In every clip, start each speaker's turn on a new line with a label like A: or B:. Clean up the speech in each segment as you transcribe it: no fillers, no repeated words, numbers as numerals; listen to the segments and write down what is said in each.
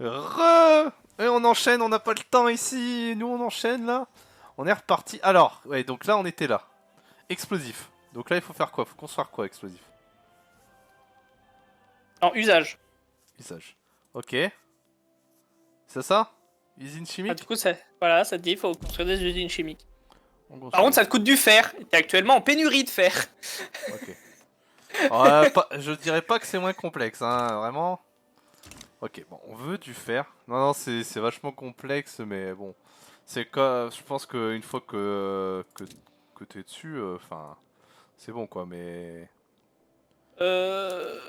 A: Et on enchaîne, on n'a pas le temps ici. Nous, on enchaîne là. On est reparti. Alors, ouais, donc là, on était là. Explosif. Donc là, il faut faire quoi? Faut construire quoi, explosif?
B: En usage.
A: Usage. Ok. C'est ça? Usine
B: Ah,
A: chimique?
B: du coup, voilà, ça te dit, il faut construire des usines chimiques.
A: On construit.
B: Par contre, ça te coûte du fer. T'es actuellement en pénurie de fer.
A: Ok. Ouais, je dirais pas que c'est moins complexe, hein, vraiment. Ok, bon, on veut du fer. Non, non, c'est vachement complexe, mais bon. C'est quoi? Je pense qu'une fois que t'es dessus, enfin, c'est bon quoi, mais.
B: Euh...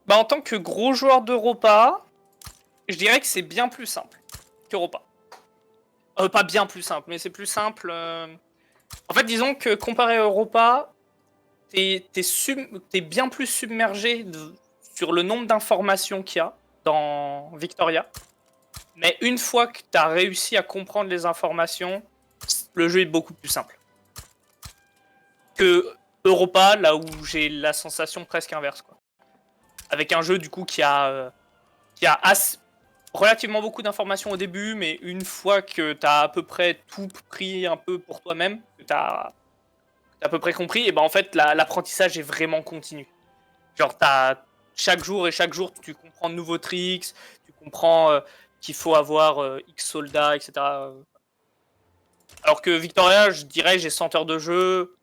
B: Bah, en tant que gros joueur d'Europa, je dirais que c'est bien plus simple qu'Europa. Pas bien plus simple, mais c'est plus simple. En fait, disons que comparé à Europa, t'es bien plus submergé sur le nombre d'informations qu'il y a dans Victoria. Mais une fois que t'as réussi à comprendre les informations, le jeu est beaucoup plus simple. Que Europa, là où j'ai la sensation presque inverse, quoi. Avec un jeu, du coup, qui a relativement beaucoup d'informations au début, mais une fois que t'as à peu près tout pris un peu pour toi-même, que t'as à peu près compris, et ben en fait l'apprentissage est vraiment continu. Genre chaque jour tu comprends de nouveaux tricks, tu comprends qu'il faut avoir X soldats, etc. Alors que Victoria, je dirais, j'ai 100 heures de jeu,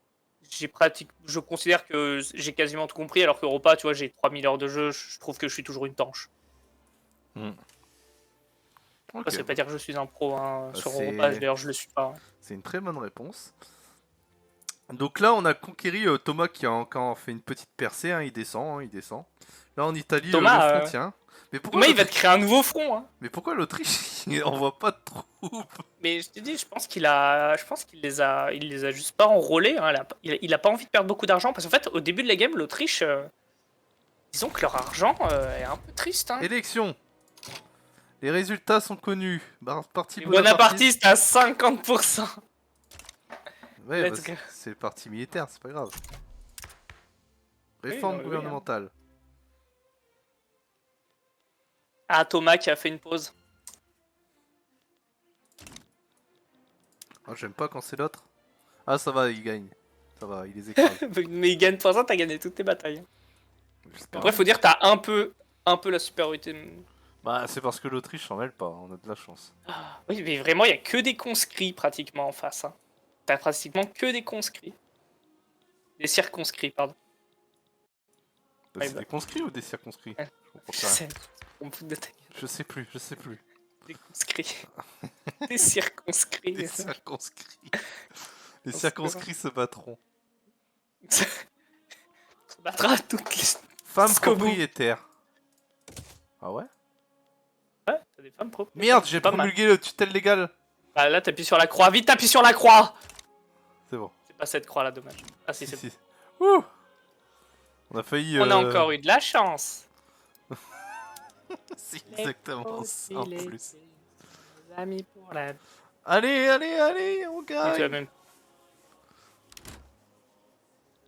B: je considère que j'ai quasiment tout compris, alors qu'Europa, tu vois, j'ai 3000 heures de jeu, je trouve que je suis toujours une tanche.
A: Ok,
B: Ça veut pas dire que je suis un pro hein,
A: bah,
B: sur Europa,
A: c'est
B: d'ailleurs je le suis pas.
A: c'est une très bonne réponse. Donc là, on a conquéri Thomas qui a encore fait une petite percée, hein, il descend, hein, il descond. Là, en Italie, le
B: Thomas,
A: front tient. Mais pourquoi
B: Thomas il va te
A: l'Autriche?
B: créer un nouveau front, hein.
A: Mais pourquoi l'Autriche il envoie pas de troupes?
B: Mais je te dis, je pense il les a juste pas enrôlés, hein. Il a pas envie de perdre beaucoup d'argent parce qu'en fait, au début de la game, l'Autriche, disons que leur argent est un peu triste, hein.
A: Élection. Les résultats sont connus. Parti
B: Les
A: bonapartiste.
B: bonapartistes à 50%.
A: Ouais, bah,
B: Let's go.
A: c'est le parti militaire, c'est pas grave.
B: Oui,
A: Réforme
B: non, oui, hein.
A: gouvernementale.
B: Ah, Thomas qui a fait une pause.
A: Ah, j'aime pas quand c'est l'autre. Ah, ça va, il gagne. Ça va, il les écrase.
B: Mais il gagne pour ça, t'as gagné toutes tes batailles.
A: J'espère
B: Après,
A: bien.
B: faut dire, t'as un peu la supériorité.
A: Bah, c'est parce que l'Autriche s'en mêle pas, on a de la chance.
B: Ah, oui, mais vraiment, il y a que des conscrits pratiquement en face, hein. T'as pratiquement que des conscrits. Des circonscrits, pardon.
A: Bah,
B: Ouais,
A: c'est
B: bah.
A: des conscrits ou des circonscrits?
B: Ouais.
A: Je comprends
B: Je
A: pas.
B: sais, on me fout de ta gueule.
A: Je sais plus, je sais plus.
B: Des conscrits. Des circonscrits.
A: Des circonscrits. Les circonscrits se battront.
B: On se battra toutes les...
A: Femme
B: jusqu'au bout.
A: propriétaire. Ah ouais?
B: Ouais, t'as des femmes propres.
A: Merde, j'ai
B: pas mal.
A: promulgué le tutelle légal.
B: Bah là, t'appuies sur la croix. Vite, t'appuies sur la croix.
A: C'est bon.
B: C'est pas cette croix là, dommage. Ah si,
A: Si,
B: c'est bon.
A: si. Ouh. On a failli.
B: On a encore eu de la chance.
A: C'est exactement ça en plus.
B: Amis pour la...
A: Allez, allez, allez, on
B: Oui, tu as
A: gagne.
B: même...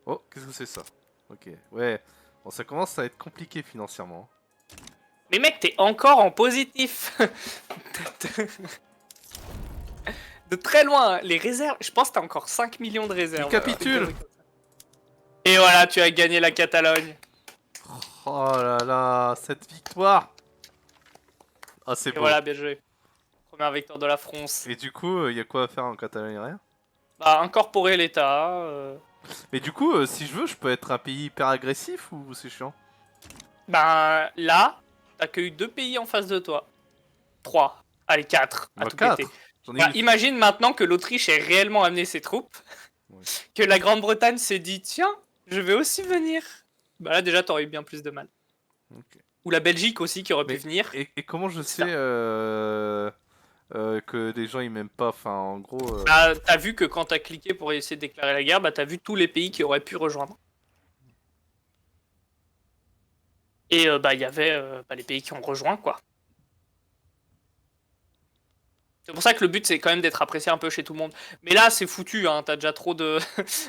A: Oh, qu'est-ce que c'est ça? Ok, ouais. Bon, ça commence à être compliqué financièrement.
B: Mais mec, t'es encore en positif. De très loin, les réserves... Je pense que t'as encore 5 millions de réserves.
A: Il capitule.
B: Et voilà, tu as gagné la Catalogne.
A: Oh là là, cette victoire. Ah, c'est
B: Et
A: beau.
B: voilà, bien joué. Première victoire de la France.
A: Et du coup, il y a quoi à faire en Catalogne? Rien?
B: Bah, incorporer l'État.
A: Mais du coup, si je veux, je peux être un pays hyper agressif ou c'est chiant?
B: Ben là, t'as que eu 2 pays en face de toi. 3. Allez, 4. À
A: Bah,
B: tout
A: 4.
B: péter.
A: J'en ai
B: Bah,
A: eu.
B: imagine maintenant que l'Autriche ait réellement amené ses troupes.
A: Ouais.
B: Que la Grande-Bretagne s'est dit, tiens, je vais aussi venir. Bah là, déjà, t'aurais eu bien plus de mal.
A: Ok.
B: Ou la Belgique aussi qui aurait pu
A: Mais,
B: venir.
A: et comment je
B: C'est
A: sais que les gens ils m'aiment pas? Enfin, en gros.
B: Bah, t'as vu que quand t'as cliqué pour essayer de déclarer la guerre, bah t'as vu tous les pays qui auraient pu rejoindre. Et bah il y avait les pays qui ont rejoint, quoi. C'est pour ça que le but c'est quand même d'être apprécié un peu chez tout le monde. Mais là c'est foutu, hein. T'as déjà trop de,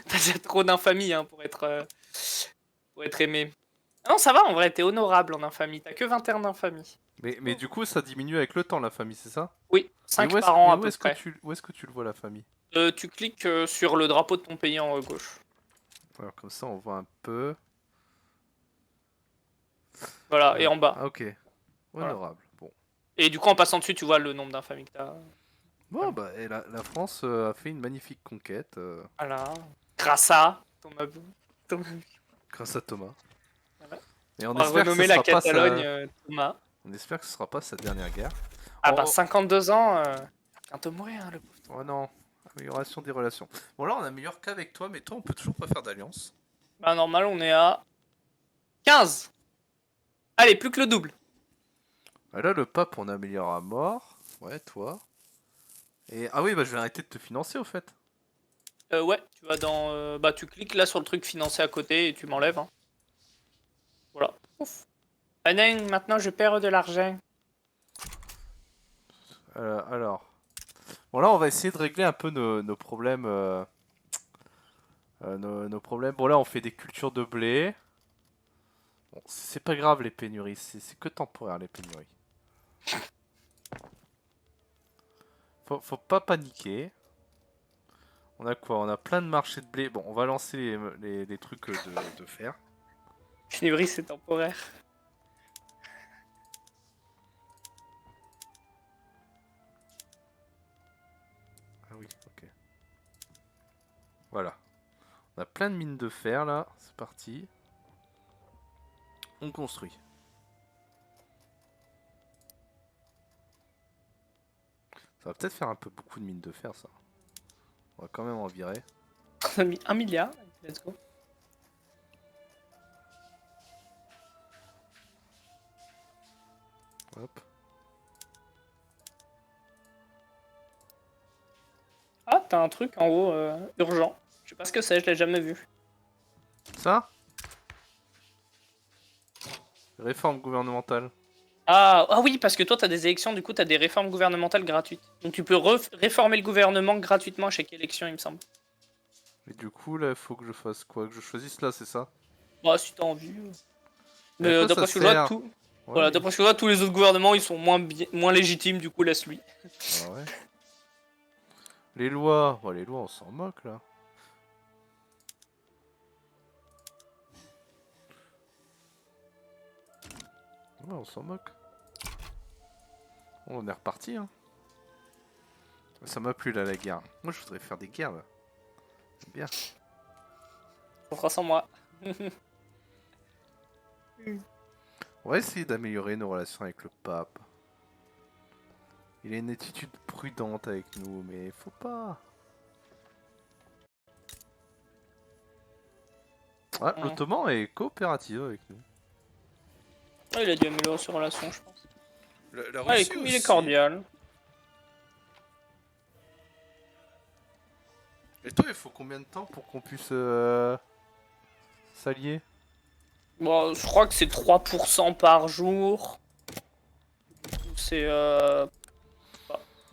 B: t'as déjà trop d'infamie hein, pour être aimé. Ah non ça va en vrai, t'es honorable en infamie. T'as que 21 d'infamie.
A: Mais du coup, ça diminue avec le temps, la famille, c'est ça?
B: Oui,
A: Et
B: 5 par an à peu près.
A: où est-ce que tu le vois, la famille?
B: Tu cliques sur le drapeau de ton pays en haut à gauche.
A: Alors, comme ça, on voit un peu.
B: Voilà, et en bas.
A: Ah, ok.
B: Voilà.
A: Honorable. Bon.
B: Et du coup, en passant dessus, tu vois le nombre d'infamés que t'as.
A: Bon, bah, et la France a fait une magnifique conquête
B: Voilà. Grâce à Thomas Bou. Thomas-
A: grâce à Thomas.
B: Voilà.
A: Et on
B: On va
A: espère que ce
B: renommer la
A: sera pas
B: Catalogne
A: sa...
B: Thomas.
A: On espère que ce sera pas sa dernière guerre.
B: Ah bah,
A: Oh,
B: 52 ans, bientôt mourir, hein, le pauvre.
A: oh non, amélioration des relations. Bon, là, on améliore qu'avec toi, mais toi, on peut toujours pas faire d'alliance.
B: Bah, normal, on est à 15. Allez, plus que le double.
A: Ah, là, le pape, on améliore à mort. Ouais, toi. Et ah oui, bah, je vais arrêter de te financer, au fait.
B: Ouais, tu vas dans. Bah, tu cliques là sur le truc financé à côté et tu m'enlèves. Hein. Voilà. Ouf. Aneng, maintenant je perds de l'argent.
A: Alors. Bon, là, on va essayer de régler un peu nos problèmes. Nos problèmes. Bon, là, on fait des cultures de blé. Bon, c'est pas grave, les pénuries. C'est que temporaire, les pénuries. Faut pas paniquer. On a quoi? On a plein de marchés de blé. Bon, on va lancer les trucs de fer.
B: Pénurie, c'est temporaire.
A: Ah oui, ok. Voilà. On a plein de mines de fer là. C'est parti. On construit. Ça va peut-être faire un peu beaucoup de mines de fer, ça. On va quand même en virer.
B: On a mis 1 milliard. Let's go.
A: Hop.
B: Ah, t'as un truc en haut urgent. Je sais pas ce que c'est, je l'ai jamais vu.
A: Ça? Réforme gouvernementale.
B: Ah oui, parce que toi, t'as des élections, du coup, t'as des réformes gouvernementales gratuites. Donc tu peux réformer le gouvernement gratuitement à chaque élection, il me semble.
A: Et du coup, là, il faut que je fasse quoi? Que je choisisse là, c'est ça?
B: Bah, si t'as envie.
A: Et
B: Mais
A: à quoi ça
B: d'après ce que je vois,
A: sert? Ouais,
B: voilà,
A: mais...
B: d'après ce que je vois, tous les autres gouvernements, ils sont moins légitimes, du coup, laisse-lui.
A: Ah ouais. Les lois. Bon, les lois, on s'en moque, là. Ouais, on s'en moque. On est reparti, hein. Ça m'a plu, là, la guerre. Moi, je voudrais faire des guerres, là. C'est bien.
B: On fera sans moi.
A: On va essayer d'améliorer nos relations avec le pape. Il a une attitude prudente avec nous, mais faut pas. Ouais,
B: Ouais.
A: l'Ottoman est coopérative avec nous.
B: Ouais, il a dû améliorer ses relations, je pense.
A: La
B: Ouais,
A: Russie
B: il est
A: aussi.
B: cordial.
A: Et toi, il faut combien de temps pour qu'on puisse s'allier?
B: Bon, je crois que c'est 3% par jour. C'est.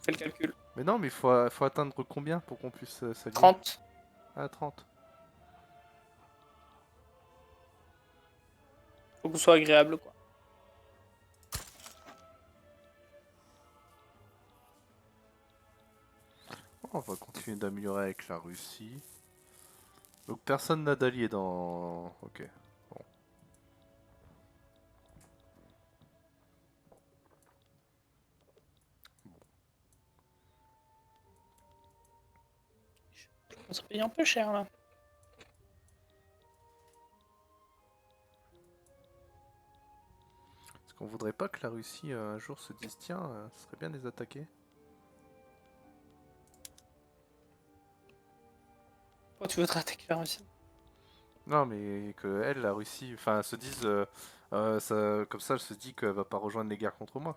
B: Fais le calcul.
A: Mais non, mais faut atteindre combien pour qu'on puisse s'allier?
B: 30.
A: Ah, 30.
B: Faut que ce soit agréable, quoi.
A: On va continuer d'améliorer avec la Russie. Donc personne n'a d'allié dans... Ok. Bon.
B: On se paye un peu cher, là.
A: Est-ce qu'on voudrait pas que la Russie un jour se dise tiens, ce serait bien de les attaquer?
B: Pourquoi tu voudrais attaquer la Russie?
A: Non, mais que elle, la Russie, enfin, se dise, comme ça, elle se dit qu'elle va pas rejoindre les guerres contre moi.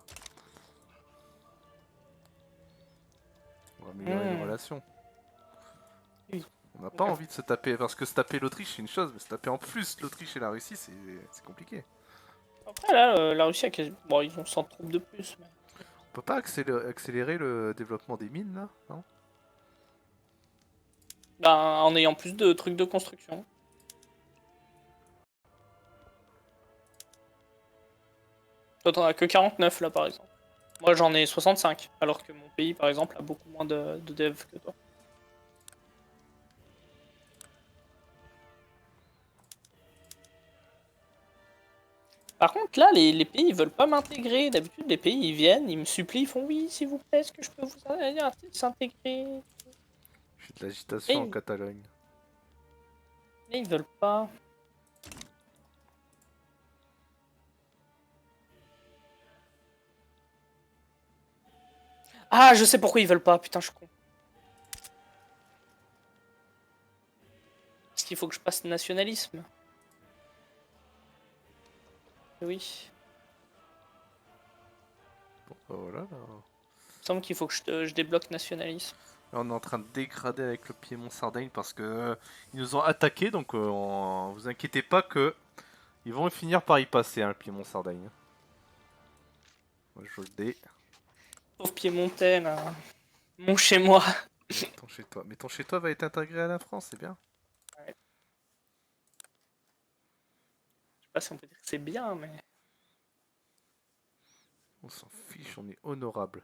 A: On va améliorer nos relations.
B: Oui.
A: On n'a pas envie de se taper, parce que se taper l'Autriche c'est une chose, mais se taper en plus l'Autriche et la Russie c'est compliqué.
B: Après, là, la Russie a quasi... Bon, ils ont 100 troupes de plus, mais...
A: On peut pas accélérer le développement des mines là, non?
B: Ben, en ayant plus de trucs de construction. Toi, t'en as que 49 là, par exemple. Moi, j'en ai 65, alors que mon pays, par exemple, a beaucoup moins de devs que toi. Par contre, là, les pays, ils veulent pas m'intégrer. D'habitude, les pays, ils viennent, ils me supplient, ils font oui, s'il vous plaît, est-ce que je peux vous s'intégrer?
A: J'ai de l'agitation en
B: Et,
A: Catalogne.
B: mais ils veulent pas. Ah, je sais pourquoi ils veulent pas, putain, je suis con. Parce qu'il faut que je passe nationalisme. Oui.
A: Bon, bah voilà, là.
B: Il me semble qu'il faut que je débloque nationalisme.
A: Là, on est en train de dégrader avec le Piémont-Sardaigne parce que ils nous ont attaqué, donc vous inquiétez pas que ils vont finir par y passer, hein, le Piémont-Sardaigne. Moi, je le dé.
B: Pauvre Piémontais, là. Mon chez moi.
A: Ton chez toi. Mais ton chez toi va être intégré à la France, c'est bien.
B: Ouais. Je sais pas si on peut dire que c'est bien, mais.
A: On s'en fiche, on est honorable.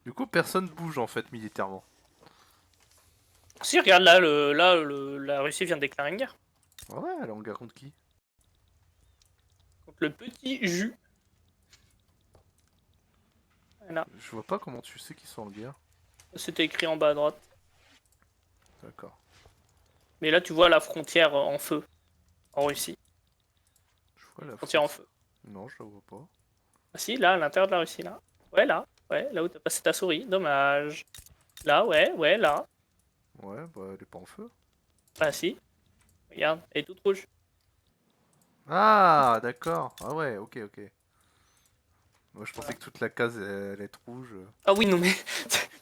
A: Du coup, personne bouge en fait militairement.
B: Si, regarde, là, la Russie vient de déclarer une guerre.
A: Ah ouais, elle est en guerre contre qui?
B: Contre le petit jus. Voilà.
A: Je vois pas comment tu sais qu'ils sont en guerre.
B: C'était écrit en bas à droite.
A: D'accord.
B: Mais là, tu vois la frontière en feu. En Russie.
A: Je vois la
B: Frontière en
A: France.
B: feu.
A: Non, je la vois pas.
B: Ah si, là, à l'intérieur de la Russie, là. Ouais, là. Ouais, là où t'as passé ta souris. Dommage. Là, ouais, là.
A: Ouais, bah elle est pas en feu.
B: Bah si. Regarde, elle est toute rouge.
A: Ah, d'accord. Ah ouais, ok, ok. Moi je pensais que toute la case elle est rouge.
B: Ah oui, non mais...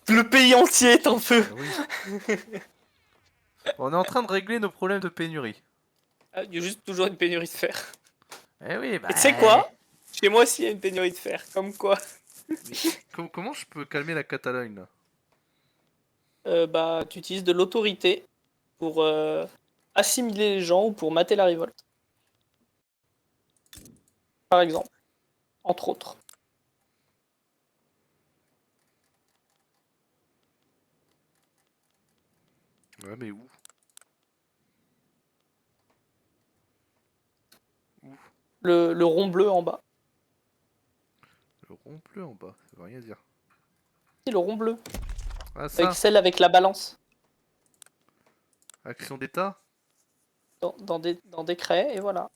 B: Le pays entier est en feu.
A: Ah oui. Bon, on est en train de régler nos problèmes de pénurie.
B: Ah, il y a juste toujours une pénurie de fer.
A: Eh oui, bah.
B: Et tu sais quoi? Chez moi aussi, il y a une pénurie de fer. Comme quoi.
A: Mais comment je peux calmer la Catalogne là?
B: Bah, tu utilises de l'autorité pour assimiler les gens ou pour mater la révolte. Par exemple. Entre autres.
A: Ouais, mais où? Où?
B: Le rond bleu en bas.
A: Le rond bleu en bas, ça veut rien dire.
B: Si, le rond bleu.
A: Ah,
B: Avec
A: ça?
B: celle avec la balance.
A: Action d'État?
B: Dans décret, et voilà.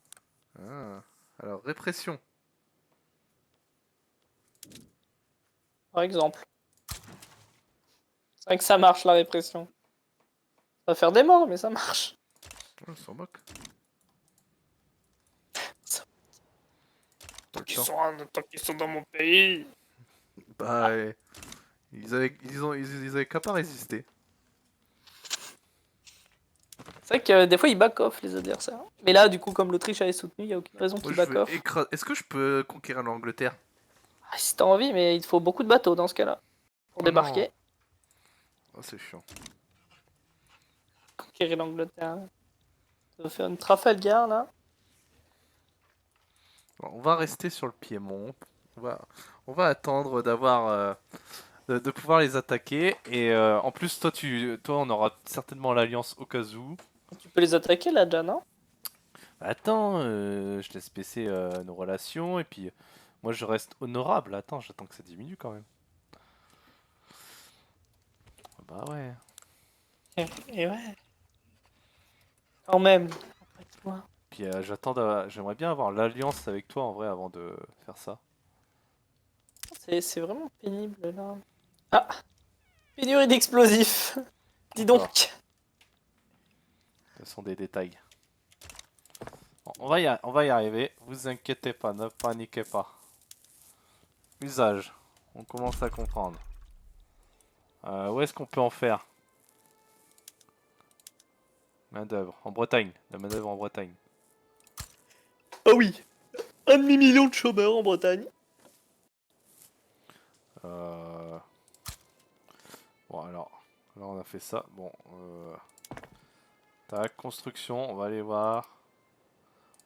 A: Ah. Alors, répression.
B: Par exemple. C'est vrai que ça marche, la répression. Ça va faire des morts, mais ça marche.
A: Oh, on s'en moque.
B: Ça-
A: Pas le
B: Tant
A: temps.
B: tant qu'ils sont dans mon pays.
A: Bah, ils avaient qu'à pas résister.
B: C'est vrai que des fois, ils back off, les adversaires. Mais là, du coup, comme l'Autriche avait soutenu, il n'y a aucune raison
A: Moi,
B: qu'ils
A: je
B: back
A: veux
B: off.
A: écraser. Est-ce que je peux conquérir l'Angleterre?
B: Ah, si t'as envie, mais il te faut beaucoup de bateaux dans ce cas-là. Pour
A: Oh non.
B: débarquer,
A: Oh, c'est chiant.
B: conquérir l'Angleterre. Ça va faire une Trafalgar, là.
A: Bon, on va rester sur le Piémont. On va attendre d'avoir. De pouvoir les attaquer. Et en plus, toi, on aura certainement l'alliance au cas où.
B: Tu peux les attaquer, là, déjà, non?
A: Attends, je laisse baisser nos relations. Et puis, moi, je reste honorable. Attends, j'attends que ça diminue quand même. Ah bah ouais.
B: Et ouais. Quand même. Après toi.
A: Puis j'aimerais bien avoir l'alliance avec toi en vrai avant de faire ça.
B: C'est vraiment pénible, là. Ah! Pénurie d'explosifs. Dis
A: Encore.
B: donc.
A: Ce sont des détails. Bon, on va y arriver. Vous inquiétez pas, ne paniquez pas. Usage. On commence à comprendre. Où est-ce qu'on peut en faire? Main d'œuvre. En Bretagne. La main d'œuvre en Bretagne.
B: Ah oui. Un demi-million de chômeurs en Bretagne.
A: Euh... Bon alors. Là on a fait ça. Bon. Tac, construction. On va aller voir.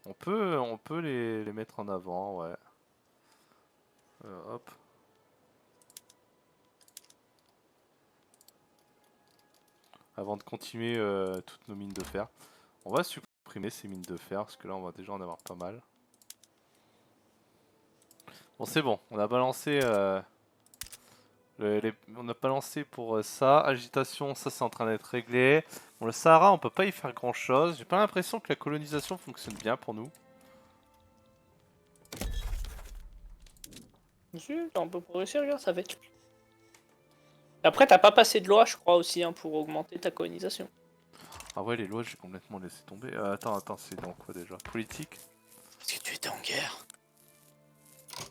A: On peut les mettre en avant, ouais. Hop. Avant de continuer toutes nos mines de fer. On va supprimer ces mines de fer, parce que là on va déjà en avoir pas mal. Bon c'est bon, on a balancé on a balancé pour ça. Agitation, ça c'est en train d'être réglé. Bon le Sahara on peut pas y faire grand chose. J'ai pas l'impression que la colonisation fonctionne bien pour nous.
B: Si, on peut progresser, regarde, ça va être. Après, t'as pas passé de loi, je crois aussi, hein, pour augmenter ta colonisation.
A: Ah ouais les lois j'ai complètement laissé tomber. Attends, c'est dans quoi déjà? Politique?
B: Parce que tu étais en guerre.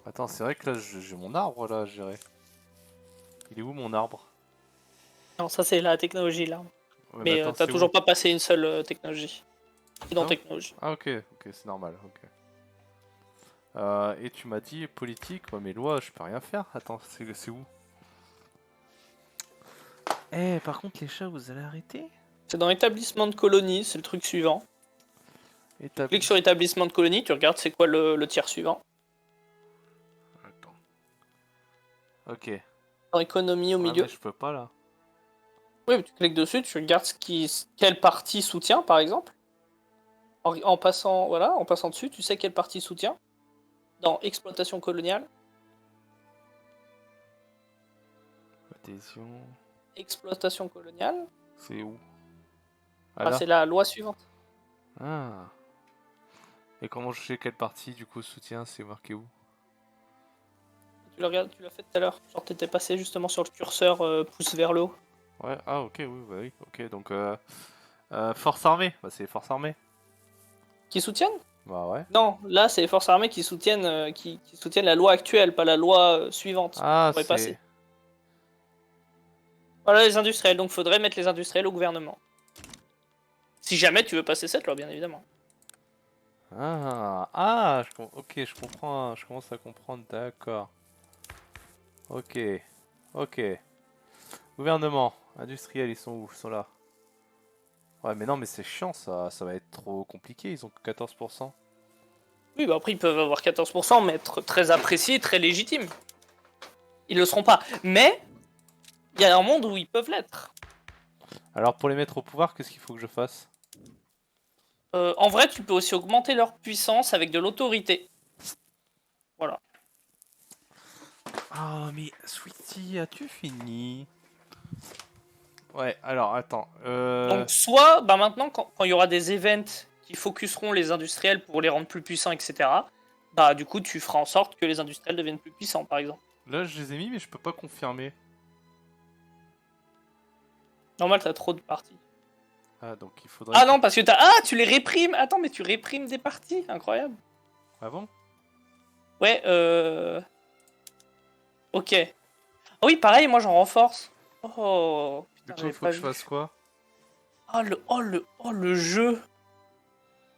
A: Attends c'est vrai que là j'ai mon arbre là à gérer. Il est où mon arbre?
B: Non, ça c'est la technologie là.
A: Ouais,
B: Mais
A: attends,
B: t'as
A: c'est
B: toujours
A: où?
B: pas passé une seule technologie. Dans
A: Non.
B: technologie.
A: Ah ok, c'est normal, ok. Et tu m'as dit politique, ouais mais loi je peux rien faire. Attends, c'est où? Eh par contre les chats vous allez arrêter?
B: C'est dans établissement de colonie, c'est le truc suivant. Clique sur établissement de colonie, tu regardes c'est quoi le tiers suivant.
A: Attends. Ok.
B: Dans économie au
A: Ah
B: milieu.
A: mais je peux pas là.
B: Oui, tu cliques dessus, tu regardes quelle partie soutient par exemple. En passant, voilà, en passant dessus, tu sais quelle partie soutient. Dans exploitation coloniale.
A: Adhésion.
B: Exploitation coloniale.
A: C'est où? Ah
B: Ah,
A: là.
B: c'est la loi suivante.
A: Ah. Et comment je sais quelle partie du coup soutien, c'est marqué où?
B: Tu l'as regardé, tu l'as fait tout à l'heure. Genre t'étais passé justement sur le curseur pouce vers le haut.
A: Ouais, ah ok, oui, bah oui, ok, donc force armée, bah c'est les forces armées.
B: Qui soutiennent?
A: Bah ouais.
B: Non, là c'est les forces armées qui soutiennent, qui soutiennent la loi actuelle, pas la loi suivante.
A: Ah
B: On va y passer.
A: c'est...
B: Voilà les industriels, donc faudrait mettre les industriels au gouvernement. Si jamais tu veux passer cette loi, bien évidemment.
A: Ok, je comprends, je commence à comprendre, d'accord. Ok, ok. Gouvernement, industriel, ils sont où? Ils sont là. Ouais, mais non, mais c'est chiant, ça va être trop compliqué, ils ont que 14%.
B: Oui, bah après ils peuvent avoir 14%, mais être très appréciés, très légitimes. Ils le seront pas. Mais, il y a un monde où ils peuvent l'être.
A: Alors pour les mettre au pouvoir, qu'est-ce qu'il faut que je fasse?
B: En vrai, tu peux aussi augmenter leur puissance avec de l'autorité. Voilà.
A: Ah, mais Sweetie, as-tu fini? Ouais, alors attends.
B: Donc soit, bah maintenant, quand il y aura des events qui focuseront les industriels pour les rendre plus puissants, etc., bah du coup, tu feras en sorte que les industriels deviennent plus puissants, par exemple.
A: Là, je les ai mis, mais je peux pas confirmer.
B: Normal, t'as trop de parties.
A: Ah, donc il faudrait...
B: Ah non, parce que t'as... Ah, tu les réprimes. Attends, mais tu réprimes des parties. Incroyable.
A: Ah bon?
B: Ouais, Ok. Ah oui, pareil, moi j'en renforce. Oh,
A: Du
B: putain,
A: coup, il
B: j'avais
A: faut
B: pas
A: que je
B: vu.
A: fasse quoi?
B: Oh le jeu.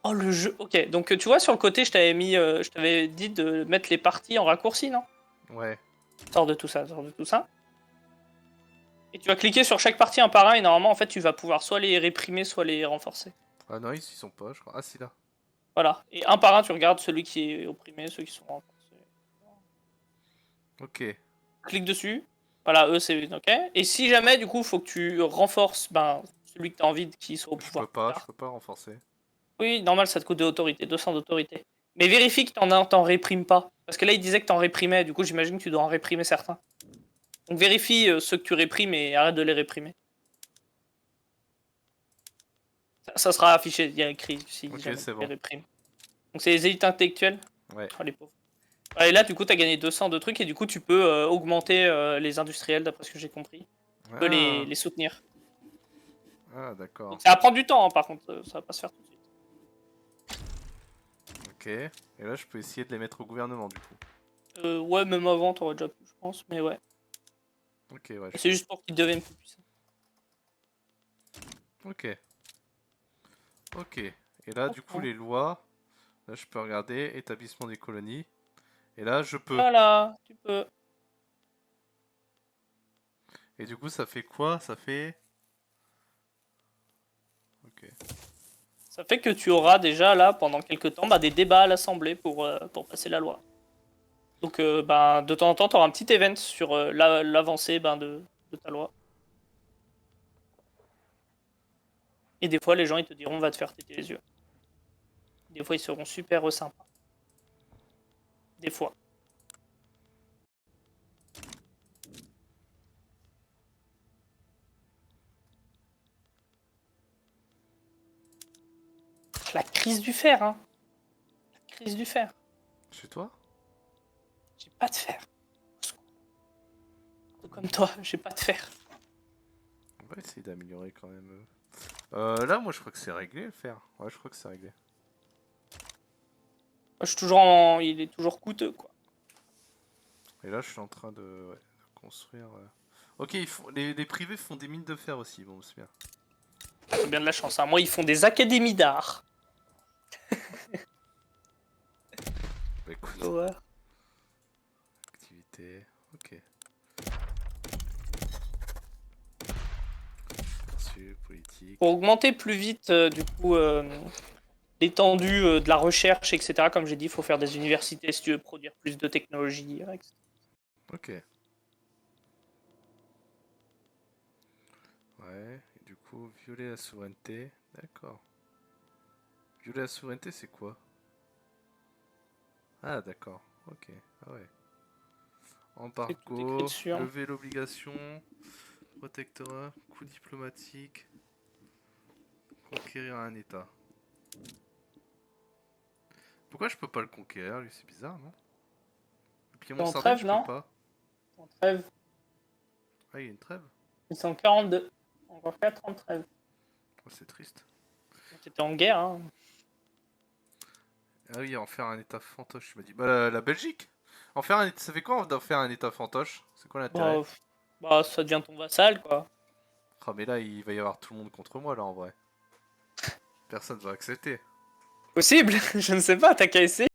B: Oh le jeu. Ok, donc tu vois sur le côté, je t'avais dit de mettre les parties en raccourci, non?
A: Ouais.
B: Sors de tout ça, sors de tout ça. Et tu vas cliquer sur chaque partie un par un et normalement en fait tu vas pouvoir soit les réprimer, soit les renforcer.
A: Ah non, ils y sont pas, je crois. Ah si, là.
B: Voilà. Et un par un tu regardes celui qui est opprimé, ceux qui sont renforcés.
A: Ok.
B: Clique dessus. Voilà, eux c'est ok. Et si jamais du coup faut que tu renforces celui que tu as envie qu'il soit au pouvoir plus
A: Je
B: tard.
A: peux pas renforcer.
B: Oui, normal ça te coûte de l'autorité, 200 d'autorité. Mais vérifie que t'en réprimes pas. Parce que là il disait que t'en réprimais, du coup j'imagine que tu dois en réprimer certains. Donc vérifie ceux que tu réprimes et arrête de les réprimer. Ça sera affiché, il y a écrit si
A: Ok,
B: jamais
A: c'est
B: tu les
A: bon.
B: réprimes. Donc c'est les élites intellectuelles.
A: Ouais.
B: Oh les pauvres. Et là du coup t'as gagné 200 de trucs et du coup tu peux augmenter les industriels d'après ce que j'ai compris. Tu peux
A: Ah,
B: les soutenir.
A: ah d'accord.
B: Donc ça va prendre du temps par contre, ça va pas se faire tout de suite.
A: Ok. Et là, je peux essayer de les mettre au gouvernement, du coup.
B: Ouais, même avant t'aurais déjà pu je pense, mais ouais.
A: Ok, ouais.
B: C'est juste pour qu'ils deviennent plus puissants.
A: Ok. Ok. Et là, du coup, les lois... Là, je peux regarder établissement des colonies. Et là, je peux.
B: Voilà, tu peux.
A: Et du coup, ça fait quoi? Ça fait... Ok.
B: Ça fait que tu auras déjà là pendant quelques temps des débats à l'Assemblée pour passer la loi. Donc de temps en temps, tu auras un petit event sur l'avancée de ta loi. Et des fois, les gens ils te diront on va te faire téter les yeux. Des fois, ils seront super sympas. Des fois. La crise du fer, hein. La crise du fer.
A: Chez toi?
B: J'ai pas de fer. Comme toi, j'ai pas de fer.
A: On va essayer d'améliorer quand même. Là, moi, je crois que c'est réglé le fer. Ouais, je crois que c'est réglé.
B: Moi, je suis il est toujours coûteux, quoi.
A: Et là, je suis en train de construire. Ok, les privés font des mines de fer aussi. Bon, c'est bien.
B: T'as bien de la chance. Hein. Moi, ils font des académies d'art.
A: Bah écoute,
B: Ouais.
A: activité. Ok. Reçu, politique.
B: Pour augmenter plus vite, l'étendue de la recherche, etc., comme j'ai dit, il faut faire des universités si tu veux produire plus de technologie, etc.
A: Ok. Ouais, et du coup, violer la souveraineté. D'accord. Violer la souveraineté, c'est quoi? Ah, d'accord. Ok. Ah ouais.
B: C'est tout écrit
A: Embargo,
B: dessus. Hein.
A: lever l'obligation, protectorat, coup diplomatique, conquérir un état. Pourquoi je peux pas le conquérir, lui? C'est bizarre, non? Et puis mon
B: En
A: Sardaigne,
B: trêve,
A: je
B: non?
A: peux pas.
B: En trêve.
A: Ah, il y a une trêve?
B: Ils sont 42. Encore 4 en trêve.
A: Oh, c'est triste.
B: T'étais en guerre, hein.
A: Ah oui, en faire un état fantoche, tu m'as dit. Bah, la Belgique? En faire un... Ça fait quoi d'en faire un état fantoche? C'est quoi l'intérêt?
B: Ça devient ton vassal, quoi.
A: Ah, mais là, il va y avoir tout le monde contre moi, là, en vrai. Personne va accepter.
B: Possible, je ne sais pas, t'as qu'à essayer.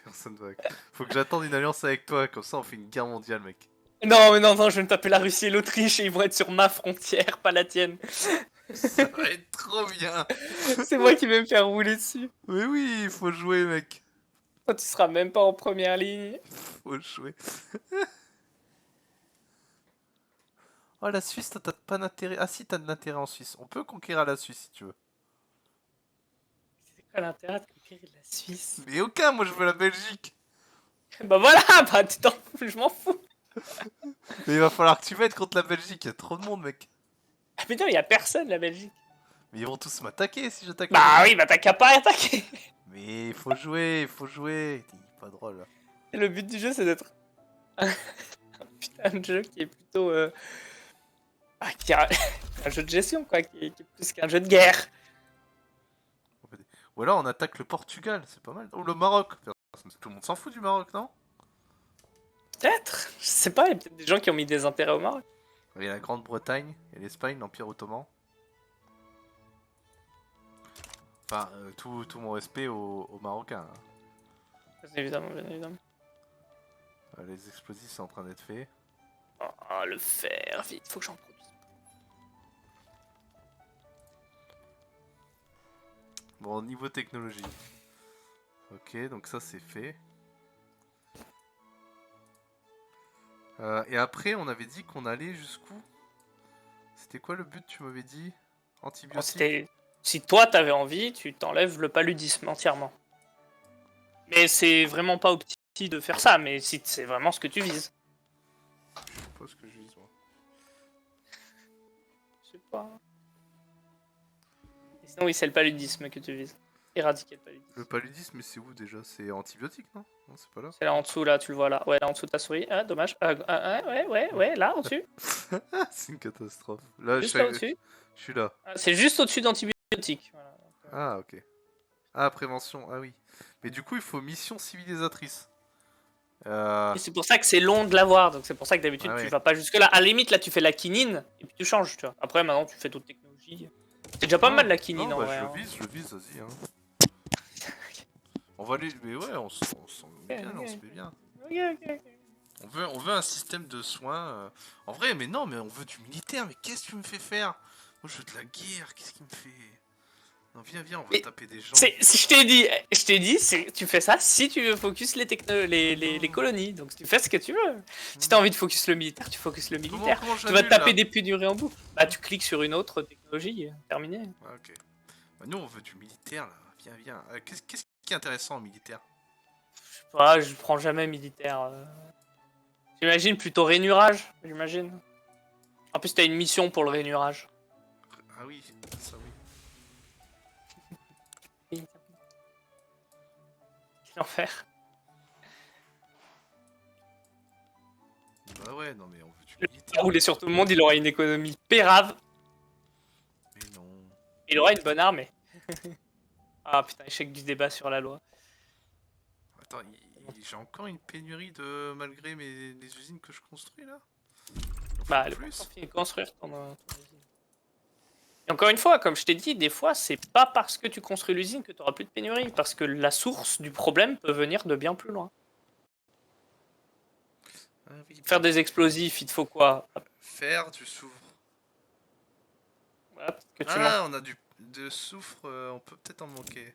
A: Personne va accepter. Faut que j'attende une alliance avec toi, comme ça on fait une guerre mondiale, mec.
B: Non, mais non, je vais me taper la Russie et l'Autriche et ils vont être sur ma frontière, pas la tienne.
A: Ça va être trop bien.
B: C'est moi qui vais me faire rouler dessus.
A: Mais oui, il faut jouer, mec.
B: Toi, tu seras même pas en première ligne.
A: Faut jouer. Oh, la Suisse, toi, t'as pas d'intérêt. Ah si, t'as de l'intérêt en Suisse. On peut conquérir la Suisse si tu veux.
B: C'est quoi l'intérêt de conquérir la Suisse?
A: Mais aucun, moi je veux la Belgique.
B: Bah voilà, tu t'en fous, je m'en fous.
A: Mais il va falloir que tu m'aides contre la Belgique, il y a trop de monde, mec.
B: Ah putain, y a personne la Belgique.
A: Mais ils vont tous m'attaquer si j'attaque.
B: Bah oui, t'as qu'à pas attaquer.
A: Mais il faut jouer, il faut jouer. C'est pas drôle.
B: Et le but du jeu, c'est d'être un putain de jeu qui est plutôt qui a un jeu de gestion quoi, qui est plus qu'un jeu de guerre.
A: Ou alors on attaque le Portugal, c'est pas mal. Ou le Maroc. Tout le monde s'en fout du Maroc, non?
B: Peut-être, je sais pas, il y a peut-être des gens qui ont mis des intérêts au Maroc.
A: Il y a la Grande-Bretagne, il y a l'Espagne, l'Empire ottoman. Enfin, tout mon respect aux Marocains. Hein.
B: Bien évidemment, bien évidemment.
A: Les explosifs sont en train d'être faits.
B: Oh, le fer, vite, faut que j'en produise.
A: Bon, niveau technologie. Ok, donc ça c'est fait. Et après, on avait dit qu'on allait jusqu'où? C'était quoi le but, tu m'avais dit? Antibiotiques.
B: Si toi t'avais envie, tu t'enlèves le paludisme entièrement. Mais c'est vraiment pas au petit de faire ça, mais si c'est vraiment ce que tu vises.
A: Je sais pas ce que je vise, moi.
B: Je sais pas. Et sinon, oui, c'est le paludisme que tu vises. Éradiquer le paludisme.
A: Le paludisme, mais c'est où déjà? C'est antibiotique, non? Non, c'est pas là.
B: C'est là en dessous, là, tu le vois là. Ouais, là en dessous de ta souris. Ah, dommage. Ouais, là, au-dessus.
A: C'est une catastrophe. Là,
B: Juste là au-dessus.
A: je suis là.
B: Ah, c'est juste au-dessus d'antibiotiques. Voilà.
A: Ah, ok. Ah, prévention, ah oui. Mais du coup, il faut mission civilisatrice.
B: Et c'est pour ça que c'est long de l'avoir. Donc c'est pour ça que d'habitude, tu vas pas jusque-là. À la limite, là, tu fais la quinine et puis tu changes, tu vois. Après, maintenant, tu fais d'autres technologies. C'est déjà pas mal la quinine en vrai.
A: Je vise, vas-y. Hein. On va aller. Mais ouais, on se met bien, on se met bien.
B: Ok.
A: On veut un système de soins. En vrai, mais non, mais on veut du militaire. Mais qu'est-ce que tu me fais faire? Moi, je veux de la guerre. Qu'est-ce qu'il me fait? Non, viens, on va
B: Mais
A: taper des gens.
B: Je t'ai dit, tu fais ça si tu veux focus les colonies. Donc tu fais ce que tu veux. Si t'as envie de focus le militaire, tu focus le militaire.
A: Comment
B: Tu vas
A: j'annule,
B: taper
A: là?
B: des pénuries en boucle. Bah tu cliques sur une autre technologie, terminé.
A: Ah, ok. Bah, nous, on veut du militaire, là. Viens. Qu'est-ce qui est intéressant en militaire?
B: Je sais pas, je prends jamais militaire. J'imagine plutôt rainurage, j'imagine. En plus t'as une mission pour le rainurage.
A: Ah oui, ça oui.
B: Quel enfer.
A: Bah ouais, non mais on veut du
B: Le
A: militaire.
B: rouler sur tout le monde, il aura une économie pérave.
A: Mais non.
B: Il aura une bonne armée. Ah putain, échec du débat sur la loi.
A: Attends, j'ai encore une pénurie de... malgré les usines que je construis, là? Il en faut
B: Bah, elle est
A: plus.
B: pas finie de construire ton usine. Et encore une fois, comme je t'ai dit, des fois, c'est pas parce que tu construis l'usine que tu auras plus de pénurie, parce que la source du problème peut venir de bien plus loin.
A: Ah oui,
B: Faire des explosifs, il te faut quoi?
A: faire du soufre.
B: Voilà, peut-être que tu
A: Ah, on a de soufre, on peut peut-être en manquer.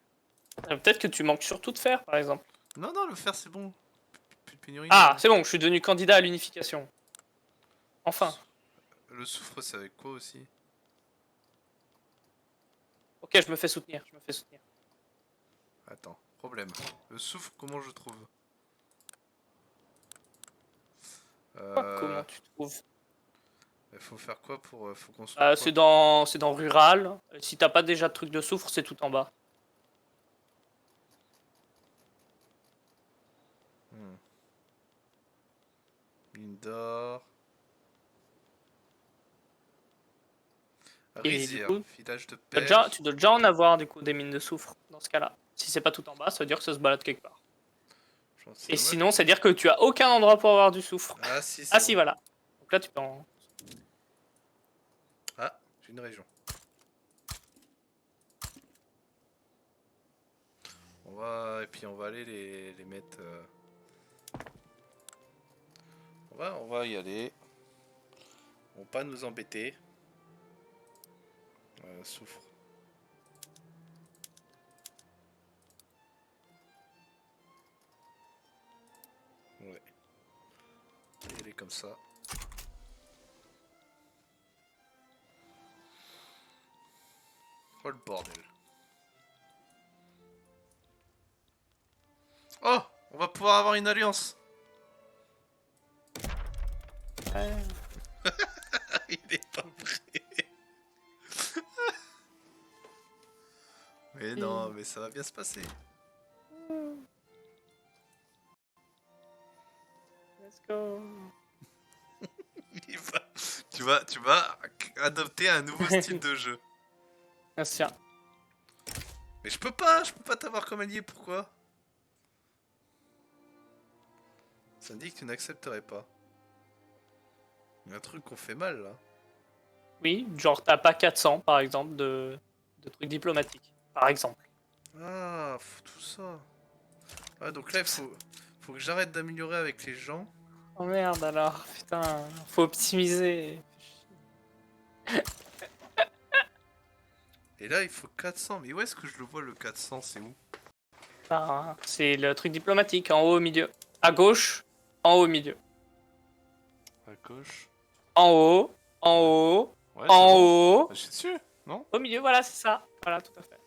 B: peut-être que tu manques surtout de fer, par exemple.
A: Non, le fer c'est bon. Plus de pénurie.
B: Ah, c'est bon, je suis devenu candidat à l'unification. Enfin.
A: Le soufre c'est avec quoi aussi?
B: Ok, je me fais soutenir,
A: Attends, problème. Le soufre, comment je trouve?
B: Comment tu trouves?
A: Il faut faire quoi pour... faut construire quoi?
B: C'est dans rural. Si t'as pas déjà de truc de soufre, c'est tout en bas.
A: Mine d'or.
B: Et
A: Rizière,
B: du coup,
A: village de pêche.
B: tu dois déjà en avoir du coup des mines de soufre dans ce cas-là. Si c'est pas tout en bas, ça veut dire que ça se balade quelque part. Et sinon, c'est à dire que tu as aucun endroit pour avoir du soufre.
A: Ah si,
B: Ah si, voilà. Donc là, tu peux en...
A: Ah, j'ai une région. Et puis on va aller les mettre... On va y aller. On va pas nous embêter. Soufre. Ouais. On va y aller comme ça. Oh le bordel. Oh, on va pouvoir avoir une alliance. Il est pas prêt. Mais non, mais ça va bien se passer.
B: Let's go.
A: Tu vas adopter un nouveau style de jeu.
B: Bien sûr.
A: Mais je peux pas t'avoir comme allié, pourquoi? Ça me dit que tu n'accepterais pas. Il y a un truc qu'on fait mal là.
B: Oui, genre t'as pas 400 par exemple de trucs diplomatiques. Par exemple.
A: Ah, tout ça. Ah, donc là, faut que j'arrête d'améliorer avec les gens.
B: Oh merde alors, putain, faut optimiser.
A: Et là, il faut 400. Mais où est-ce que je le vois le 400? C'est où?
B: Ah, c'est le truc diplomatique, en haut au milieu. À gauche, en haut au milieu.
A: À gauche.
B: En haut, en haut,
A: Ouais,
B: en
A: c'est bon.
B: haut.
A: Bah, je suis dessus, non?
B: Au milieu, voilà, c'est ça. Voilà, tout à fait.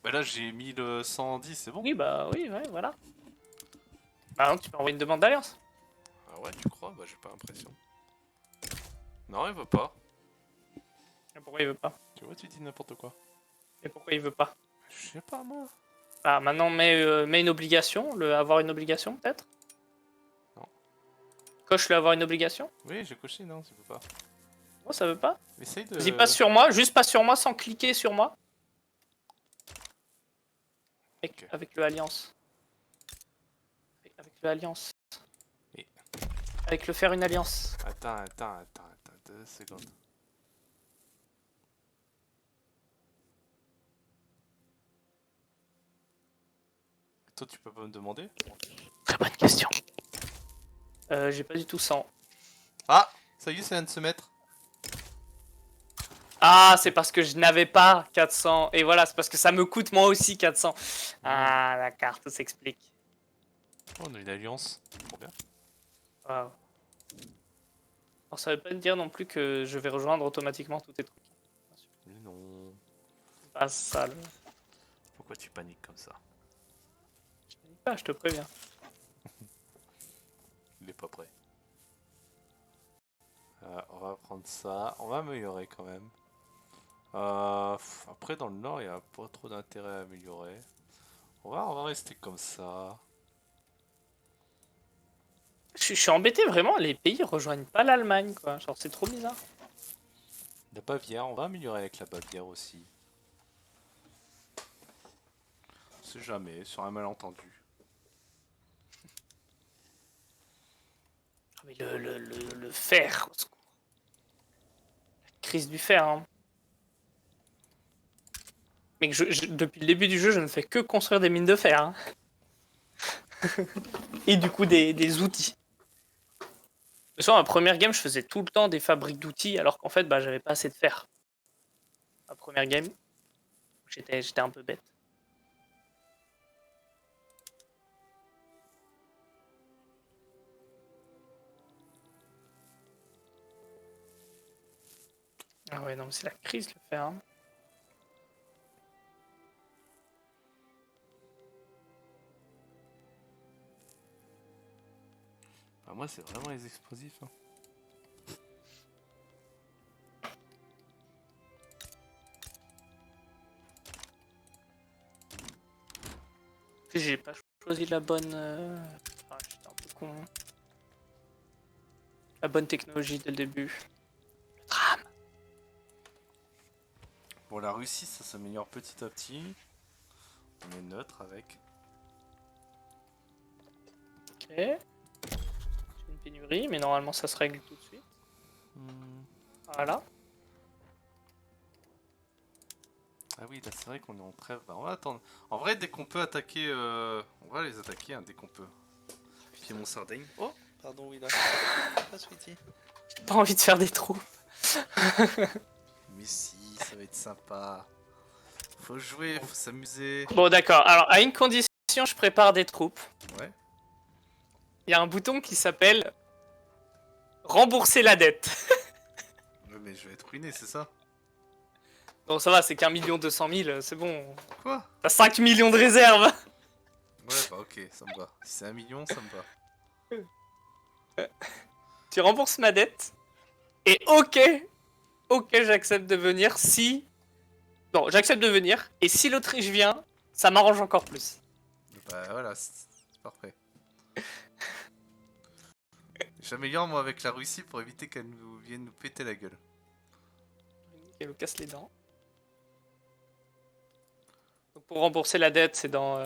A: Bah là, j'ai 1110, c'est bon?
B: Oui, bah oui, ouais, voilà. Bah donc tu peux envoyer une demande d'alliance.
A: Ah ouais, tu crois? Bah, j'ai pas l'impression. Non, il veut pas.
B: Et pourquoi il veut pas?
A: Tu vois, tu dis n'importe quoi.
B: Et pourquoi il veut pas?
A: Je sais pas, moi.
B: Ah, maintenant, mets une obligation, avoir une obligation peut-être?
A: Non.
B: Coche-le avoir une obligation?
A: Oui, j'ai coché, non, ça veut pas.
B: Oh, ça veut pas?
A: Essaye de...
B: Vas-y, passe sur moi, juste passe sur moi sans cliquer sur moi.
A: Ok.
B: Avec le alliance. Avec le alliance.
A: Et-
B: Avec le faire une alliance.
A: Attends, 2 secondes. Toi, tu peux pas me demander?
B: Très bonne question. J'ai pas du tout 100.
A: Ah, ça y est, ça vient de se mettre.
B: Ah, c'est parce que je n'avais pas 400. Et voilà, c'est parce que ça me coûte moi aussi 400. Ah, d'accord, tout s'explique.
A: Oh, on a une alliance. Trop bien.
B: Waouh. Alors, ça veut pas dire non plus que je vais rejoindre automatiquement tous tes trucs.
A: Mais non.
B: Pas ça.
A: Pourquoi tu paniques comme ça?
B: Ah, je te préviens.
A: Il est pas prêt. On va prendre ça. On va améliorer quand même. Après, dans le nord, il n'y a pas trop d'intérêt à améliorer. On va rester comme ça.
B: Je suis embêté vraiment, les pays rejoignent pas l'Allemagne, quoi. Genre, c'est trop bizarre.
A: La Bavière, on va améliorer avec la Bavière aussi. On sait jamais, sur un malentendu.
B: Mais le fer, au secours. La crise du fer, hein. Mais depuis le début du jeu, je ne fais que construire des mines de fer. Hein. Et du coup, des outils. Sur ma première game, je faisais tout le temps des fabriques d'outils, alors qu'en fait, bah, j'avais pas assez de fer. Ma première game, j'étais un peu bête. Ah ouais, non, mais c'est la crise le fer. Hein.
A: Ah, moi, c'est vraiment les explosifs. Hein.
B: J'ai pas choisi la bonne. Ah, j'étais un peu con. La bonne technologie dès le début. Le tram.
A: Bon, la Russie, ça s'améliore petit à petit. On est neutre avec.
B: Ok. J'ai une pénurie, mais normalement ça se règle tout de suite. Voilà.
A: Ah oui, là c'est vrai qu'on est en trêve. Bah, on va attendre. En vrai, dès qu'on peut attaquer, on va les attaquer hein, dès qu'on peut. Puis mon sardaigne. Oh, pardon, oui là. Pas sweetie.
B: J'ai pas envie de faire des trous.
A: Mais si, ça va être sympa. Faut jouer, faut s'amuser.
B: Bon, d'accord. Alors, à une condition, je prépare des troupes.
A: Ouais.
B: Il y a un bouton qui s'appelle rembourser la dette.
A: Ouais, mais je vais être ruiné, c'est ça?
B: Bon, ça va, c'est qu'1 200 000, c'est bon.
A: Quoi?
B: T'as 5 millions de réserves.
A: Ouais, bah ok, ça me va. Si c'est 1 million, ça me va.
B: Tu rembourses ma dette. Et ok, j'accepte de venir si... Non, j'accepte de venir. Et si l'Autriche vient, ça m'arrange encore plus.
A: Bah voilà, c'est parfait. J'améliore moi avec la Russie pour éviter qu'elle nous vienne nous péter la gueule.
B: Elle nous casse les dents. Donc pour rembourser la dette, c'est dans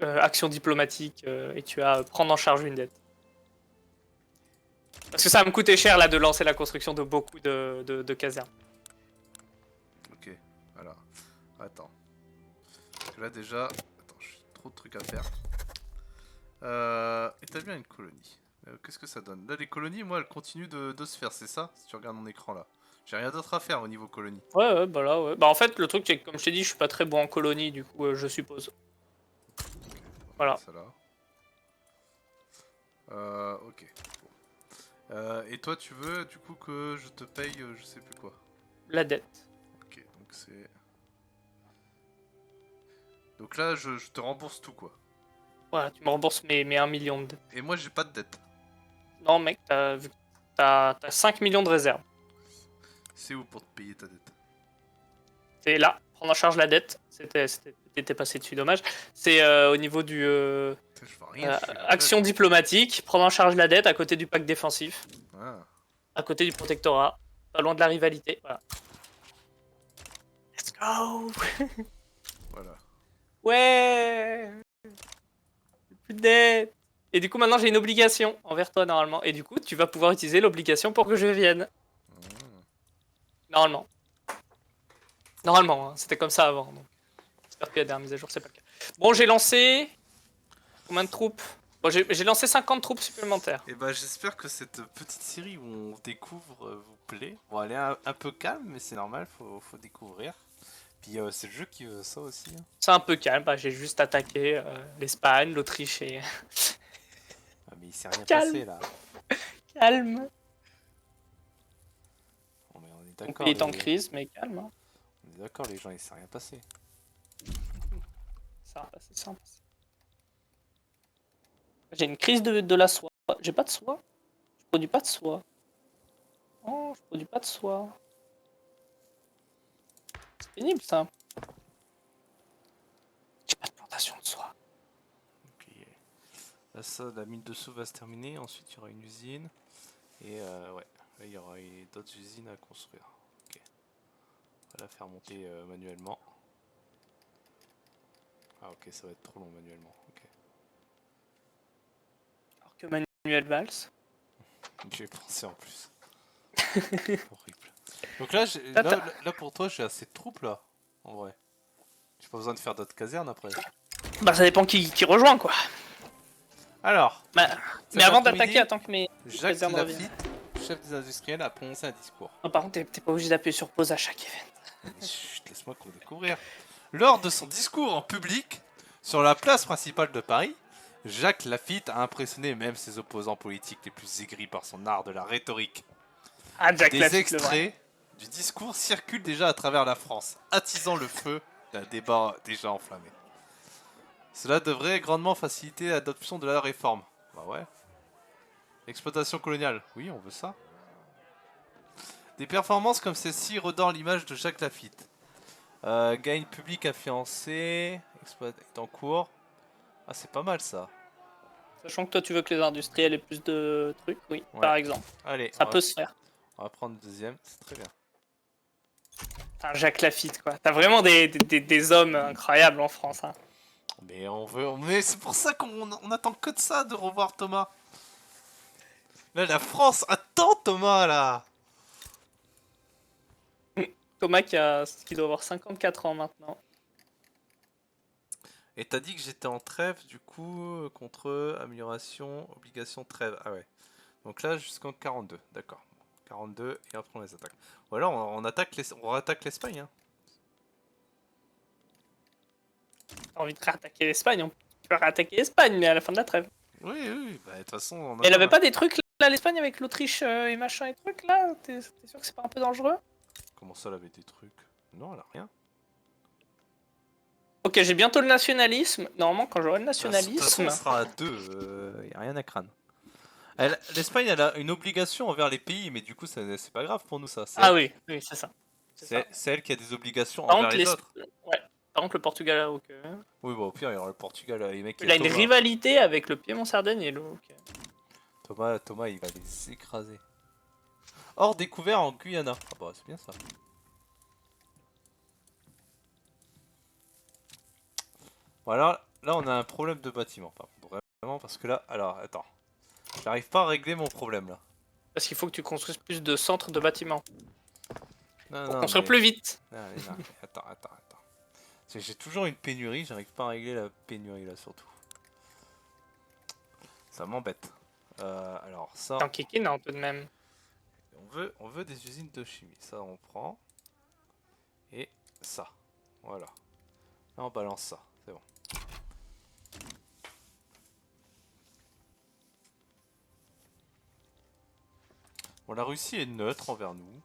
B: action diplomatique et tu as prendre en charge une dette. Parce que ça va me coûter cher là de lancer la construction de beaucoup de casernes.
A: Ok, voilà. Attends. Parce que là déjà... Attends, j'ai trop de trucs à faire. Établir une colonie. Qu'est-ce que ça donne? Là les colonies, moi elles continuent de se faire, c'est ça? Si tu regardes mon écran là. J'ai rien d'autre à faire au niveau colonie.
B: Ouais, bah là, ouais. Bah en fait, le truc, c'est que comme je t'ai dit, je suis pas très bon en colonie, du coup, je suppose.
A: Okay,
B: Voilà.
A: Ça là. Ok. Bon. Et toi, tu veux du coup que je te paye, je sais plus quoi.
B: La dette.
A: Ok, donc c'est. Donc là, je te rembourse tout quoi.
B: Voilà, tu me rembourses mes 1 million de dettes.
A: Et moi, j'ai pas de dette.
B: Non, mec, t'as 5 millions de réserves.
A: C'est où pour te payer ta dette?
B: C'est là, prendre en charge la dette. T'étais passé dessus, dommage. C'est au niveau du
A: Putain, je vois rien.
B: action diplomatique, prendre en charge la dette à côté du pacte défensif,
A: Ah.
B: à côté du protectorat, pas loin de la rivalité. Voilà. Let's go.
A: Voilà.
B: Ouais. Plus de dette. Et du coup, maintenant, j'ai une obligation envers toi, normalement. Et du coup, tu vas pouvoir utiliser l'obligation pour que je vienne. Normalement. Normalement, hein. C'était comme ça avant. Donc. J'espère que la dernière mise à jour, c'est pas le cas. Bon, j'ai lancé. Combien de troupes? Bon, j'ai lancé 50 troupes supplémentaires.
A: Et bah j'espère que cette petite série où on découvre vous plaît. Bon, elle est un peu calme, mais c'est normal, faut découvrir. Puis c'est le jeu qui veut ça aussi, hein.
B: C'est un peu calme, bah, j'ai juste attaqué l'Espagne, l'Autriche et...
A: Ah, mais il s'est rien
B: Calme.
A: passé là.
B: Calme.
A: Bon, mais on est
B: Mon
A: d'accord.
B: pays est en crise, mais calme. Hein.
A: On est d'accord, les gens, il s'est rien passé.
B: Ça va passer, ça va passer. J'ai une crise de la soie. J'ai pas de soie. Je produis pas de soie. Oh, je produis pas de soie. C'est pénible ça. J'ai pas de plantation de soie.
A: Ok. Là, ça, la mine de sous va se terminer. Ensuite, il y aura une usine. Et ouais, là, il y aura d'autres usines à construire. Ok. On va la faire monter manuellement. Ah, ok, ça va être trop long manuellement. Ok.
B: Alors que Manuel Valls.
A: J'y ai pensé en plus. Horrible. Donc là, là, pour toi, j'ai assez de troupes là. En vrai. J'ai pas besoin de faire d'autres casernes après.
B: Bah ça dépend qui rejoint quoi.
A: Alors,
B: Bah, mais avant
A: après-midi,
B: d'attaquer, attends que mes
A: Jacques
B: casernes reviennent.
A: Lafitte, chef des industriels, a prononcé un discours.
B: Non, par contre, t'es pas obligé d'appuyer sur pause à chaque event.
A: Mais chut, laisse-moi qu'on découvrir. Lors de son discours en public, sur la place principale de Paris, Jacques Lafitte a impressionné même ses opposants politiques les plus aigris par son art de la rhétorique.
B: Ah, Jack
A: Des
B: Lafitte, le vrai.
A: extraits du discours circulent déjà à travers la France, attisant le feu d'un débat déjà enflammé. Cela devrait grandement faciliter l'adoption de la réforme. Bah ouais. Exploitation coloniale, oui, on veut ça. Des performances comme celle-ci redorent l'image de Jacques Lafitte. Gagne public à fiancé, exploit est en cours. Ah, c'est pas mal ça.
B: Sachant que toi, tu veux que les industriels aient plus de trucs, oui,
A: Ouais.
B: par exemple.
A: Allez,
B: Ça peut se faire.
A: on va prendre le deuxième, c'est très bien.
B: Putain, Jacques Lafitte, quoi. T'as vraiment des hommes incroyables en France. Hein.
A: Mais mais c'est pour ça qu'on attend que de ça de revoir Thomas. Là, la France attend Thomas là.
B: Thomas qui doit avoir 54 ans maintenant.
A: Et t'as dit que j'étais en trêve, du coup, contre eux, amélioration, obligation, trêve. Ah ouais. Donc là, jusqu'en 42, d'accord. 42, et après on les attaque. Ou alors on attaque l'Espagne. Hein.
B: T'as envie de réattaquer l'Espagne, tu peux réattaquer l'Espagne, mais à la fin de la trêve.
A: Oui, oui, bah de toute façon, on
B: Elle
A: attend,
B: avait
A: hein.
B: pas des trucs là, l'Espagne avec l'Autriche et machin et trucs là. T'es sûr que c'est pas un peu dangereux?
A: Comment ça, elle avait des trucs? Non, elle a rien.
B: Ok, j'ai bientôt le nationalisme. Normalement, quand j'aurai le
A: De toute façon,
B: nationalisme.
A: on sera à 2, y a rien à craindre. L'Espagne, elle a une obligation envers les pays, mais du coup, c'est pas grave pour nous, ça.
B: Ah oui, oui, c'est ça.
A: C'est elle qui a des obligations
B: Par
A: envers
B: contre,
A: les autres.
B: ouais. Par contre, le Portugal, ok.
A: Oui, bah au pire, il y aura le Portugal, les mecs qui
B: Il a une
A: Thomas.
B: rivalité avec le Piémont-Sardaigne et le. Ok.
A: Thomas, il va les écraser. Or découvert en Guyana. Ah bah, c'est bien ça. Voilà, là, on a un problème de bâtiment, par contre. Vraiment, parce que là, alors, attends. J'arrive pas à régler mon problème, là.
B: Parce qu'il faut que tu construises plus de centres de bâtiments.
A: Non,
B: Pour
A: non,
B: construire
A: mais...
B: plus vite.
A: Non, mais attends. J'ai toujours une pénurie, j'arrive pas à régler la pénurie, là, surtout. Ça m'embête. Alors, ça...
B: T'en kiki, non, tout de même.
A: On veut des usines de chimie. Ça, on prend. Et ça. Voilà. Là, on balance ça. C'est bon. Bon, la Russie est neutre envers nous.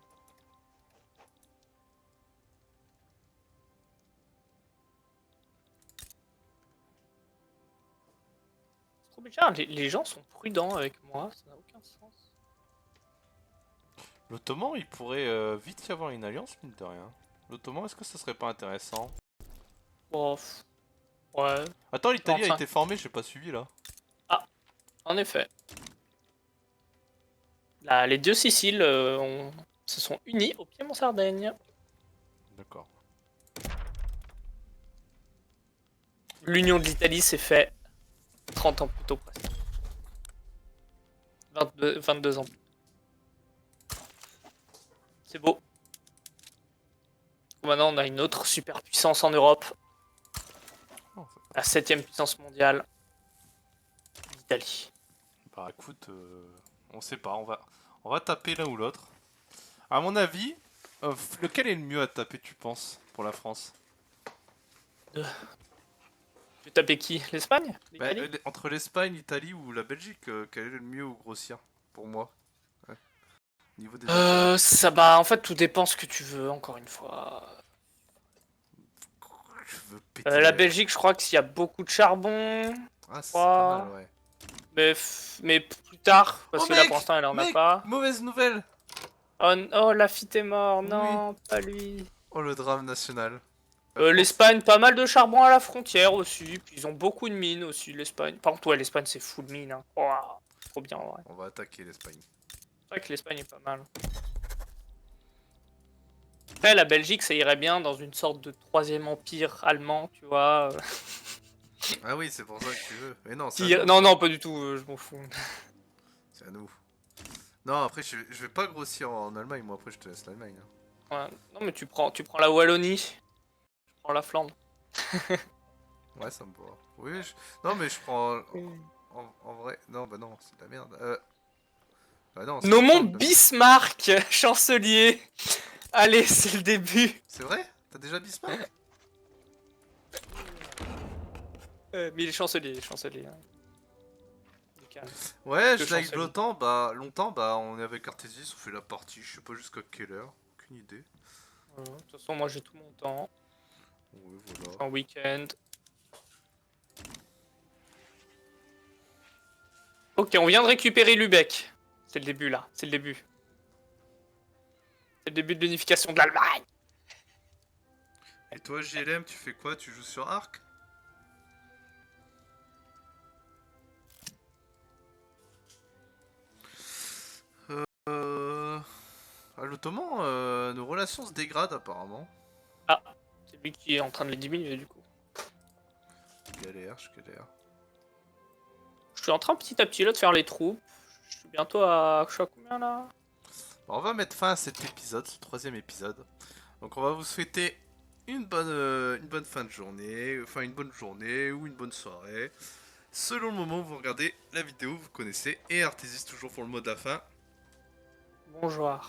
B: C'est trop bizarre, les gens sont prudents avec moi, ça n'a aucun sens.
A: L'Ottoman, il pourrait vite y avoir une alliance, mine de rien. L'Ottoman, est-ce que ça serait pas intéressant?
B: Oh, ouais.
A: Attends, l'Italie a
B: Enfin.
A: été formée, j'ai pas suivi là.
B: Ah, en effet. Là, les deux Siciles se sont unis au Piémont-Sardaigne.
A: D'accord.
B: L'union de l'Italie s'est fait 30 ans plus tôt presque. 22 ans. C'est beau. Maintenant, on a une autre superpuissance en Europe.
A: Oh,
B: La 7ème puissance mondiale. l'Italie.
A: Bah écoute, on sait pas, on va taper l'un ou l'autre. À mon avis, lequel est le mieux à taper, tu penses, pour la France?
B: Tu veux taper qui? L'Espagne?
A: Bah,
B: L'Italie?
A: entre l'Espagne, l'Italie ou la Belgique, quel est le mieux au grossir, pour moi? Ouais. Niveau des intérêts.
B: Ça, bah, en fait, tout dépend ce que tu veux, encore une fois.
A: Je veux péter
B: La Belgique, je crois qu'il y a beaucoup de charbon.
A: Ah, c'est pas mal,
B: Crois.
A: ouais.
B: Mais plus tard, parce
A: Oh
B: que là, pour
A: mec!
B: l'instant, elle en a
A: Mec!
B: pas.
A: Mauvaise nouvelle!
B: Oh, oh, Lafitte est mort.
A: Oui.
B: Non, pas lui.
A: Oh, le drame national. La France.
B: L'Espagne, pas mal de charbon à la frontière aussi. Puis ils ont beaucoup de mines aussi, l'Espagne. Par contre, ouais, l'Espagne, c'est full mine. Hein. Ouah, trop bien, en vrai.
A: On va attaquer l'Espagne.
B: C'est vrai que l'Espagne est pas mal. Après, la Belgique, ça irait bien dans une sorte de troisième empire allemand, tu vois.
A: Ah oui, c'est pour ça que tu veux. Mais non, c'est à nous.
B: Non, non, pas du tout, je m'en fous.
A: C'est à nous. Non, après, je vais pas grossir en Allemagne. Moi, après, je te laisse l'Allemagne. Hein.
B: Ouais. Non, mais tu prends la Wallonie, tu prends la Flandre.
A: Ouais, ça me va. Oui, non, mais je prends. En vrai. Non, bah non, c'est de la merde. Bah non, c'est la
B: Nommons
A: Flandre,
B: Bismarck, chancelier. Allez, c'est le début.
A: C'est vrai? T'as déjà Bismarck?
B: Mais il est chancelier, Hein. Du calme.
A: Ouais,
B: Que
A: je l'ai avec
B: chancelier.
A: longtemps, bah on est avec Artesis, on fait la partie, je sais pas jusqu'à quelle heure, aucune idée.
B: De toute façon, moi j'ai tout mon temps.
A: Oui, voilà.
B: En week-end. Ok, on vient de récupérer Lübeck. C'est le début là, c'est le début. C'est le début de l'unification de l'Allemagne.
A: Et toi, JLM, tu fais quoi? Tu joues sur Arc? À l'Ottoman, nos relations se dégradent apparemment.
B: Ah, c'est lui qui est en train de les diminuer du coup.
A: Je galère.
B: Je suis en train petit à petit là de faire les troupes. Je suis bientôt à... Je suis à combien là?
A: Bon, on va mettre fin à cet épisode, ce troisième épisode. Donc on va vous souhaiter une bonne fin de journée, enfin une bonne journée ou une bonne soirée. Selon le moment où vous regardez la vidéo, vous connaissez. Et Artesis toujours pour le mot de la fin.
B: Bonjour.